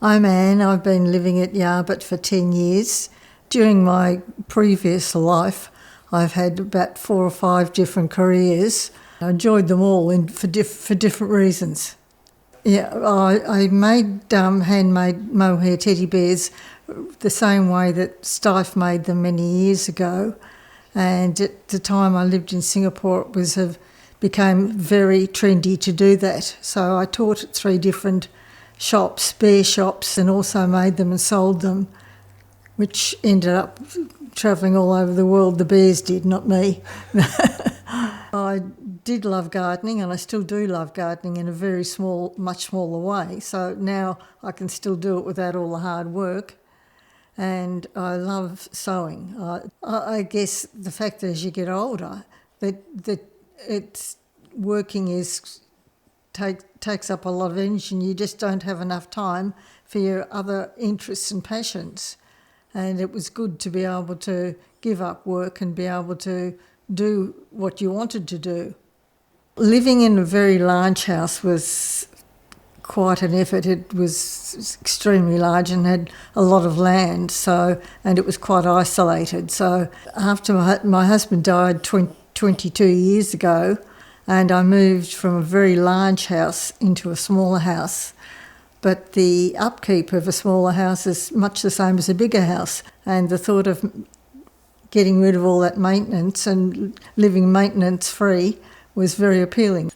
I'm Anne. I've been living at Yarrbat for 10 years. During my previous life, I've had about 4 or 5 different careers. I enjoyed them all for different reasons. Yeah, I made handmade mohair teddy bears the same way that Steiff made them many years ago. And at the time I lived in Singapore, it became very trendy to do that. So I taught at 3 different shops, bear shops, and also made them and sold them, which ended up travelling all over the world. The bears did, not me. I did love gardening, and I still do love gardening in a very small, much smaller way. So now I can still do it without all the hard work. And I love sewing. I guess the fact that as you get older, that it's working takes up a lot of energy, and you just don't have enough time for your other interests and passions. And it was good to be able to give up work and be able to do what you wanted to do. Living in a very large house was quite an effort. It was extremely large and had a lot of land, and it was quite isolated. So after my husband died 22 years ago, and I moved from a very large house into a smaller house. But the upkeep of a smaller house is much the same as a bigger house, and the thought of getting rid of all that maintenance and living maintenance-free was very appealing.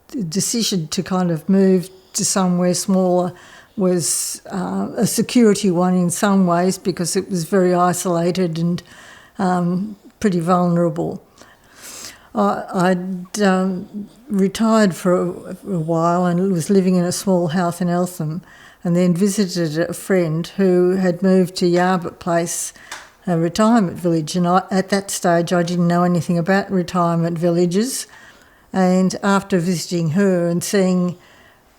The decision to kind of move to somewhere smaller was a security one in some ways, because it was very isolated and pretty vulnerable. I'd retired for a while and was living in a small house in Eltham, and then visited a friend who had moved to Yarrbat Place, a retirement village, and at that stage I didn't know anything about retirement villages. And after visiting her and seeing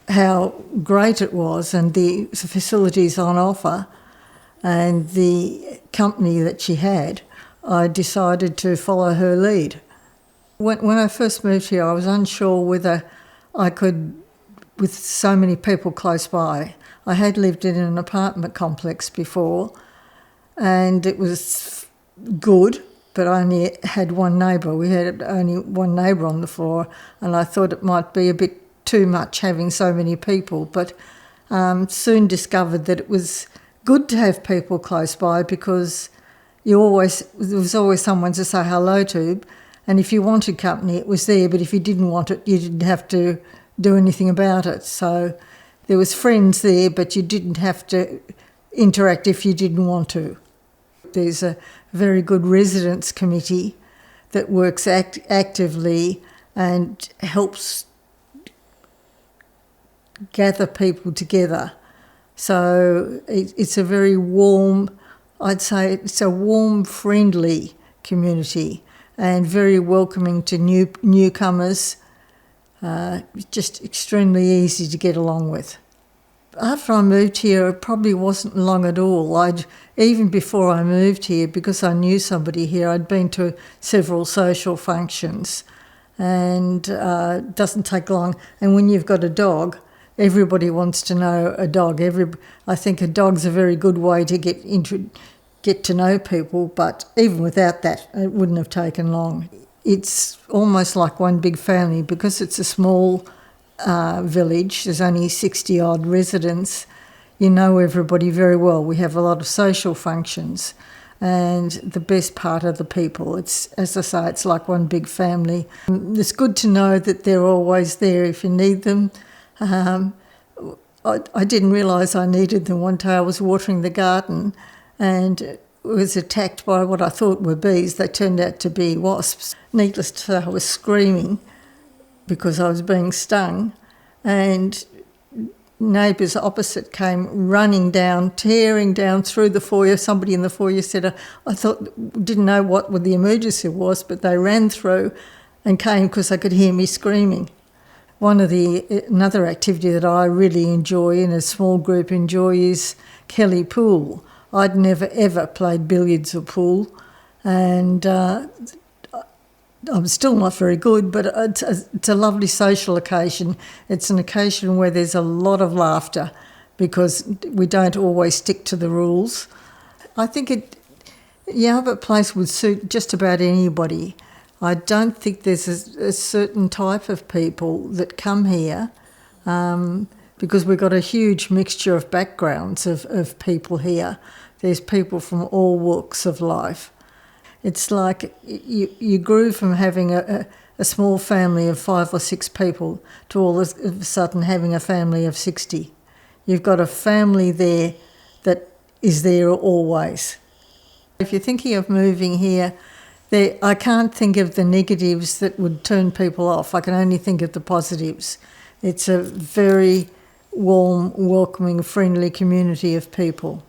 how great it was and the facilities on offer and the company that she had, I decided to follow her lead. When I first moved here, I was unsure whether I could, with so many people close by. I had lived in an apartment complex before, and it was good, but I only had one neighbour. We had only one neighbour on the floor, and I thought it might be a bit too much having so many people, but soon discovered that it was good to have people close by, because there was always someone to say hello to. And if you wanted company, it was there, but if you didn't want it, you didn't have to do anything about it. So there was friends there, but you didn't have to interact if you didn't want to. There's a very good residents committee that works actively and helps gather people together. So it's a very warm, I'd say it's a warm, friendly community, and very welcoming to newcomers, just extremely easy to get along with. After I moved here, it probably wasn't long at all. Even before I moved here, because I knew somebody here, I'd been to several social functions, and it doesn't take long. And when you've got a dog, everybody wants to know a dog. I think a dog's a very good way to get to know people, but even without that, it wouldn't have taken long. It's almost like one big family, because it's a small village. There's only 60-odd residents. You know everybody very well. We have a lot of social functions, and the best part of the people. It's, as I say, it's like one big family. It's good to know that they're always there if you need them. I didn't realise I needed them. One day I was watering the garden, and was attacked by what I thought were bees. They turned out to be wasps. Needless to say, I was screaming because I was being stung, and neighbours opposite came running down, tearing down through the foyer. Somebody in the foyer said, didn't know what the emergency was, but they ran through and came because they could hear me screaming. Another activity that I really enjoy, and a small group enjoy, is Kelly Pool. I'd never ever played billiards or pool, and I'm still not very good, but it's a lovely social occasion. It's an occasion where there's a lot of laughter, because we don't always stick to the rules. I think Yarrbat Place would suit just about anybody. I don't think there's a certain type of people that come here, because we've got a huge mixture of backgrounds of people here. There's people from all walks of life. It's like you grew from having a small family of 5 or 6 people to all of a sudden having a family of 60. You've got a family there that is there always. If you're thinking of moving here, I can't think of the negatives that would turn people off. I can only think of the positives. It's a very warm, welcoming, friendly community of people.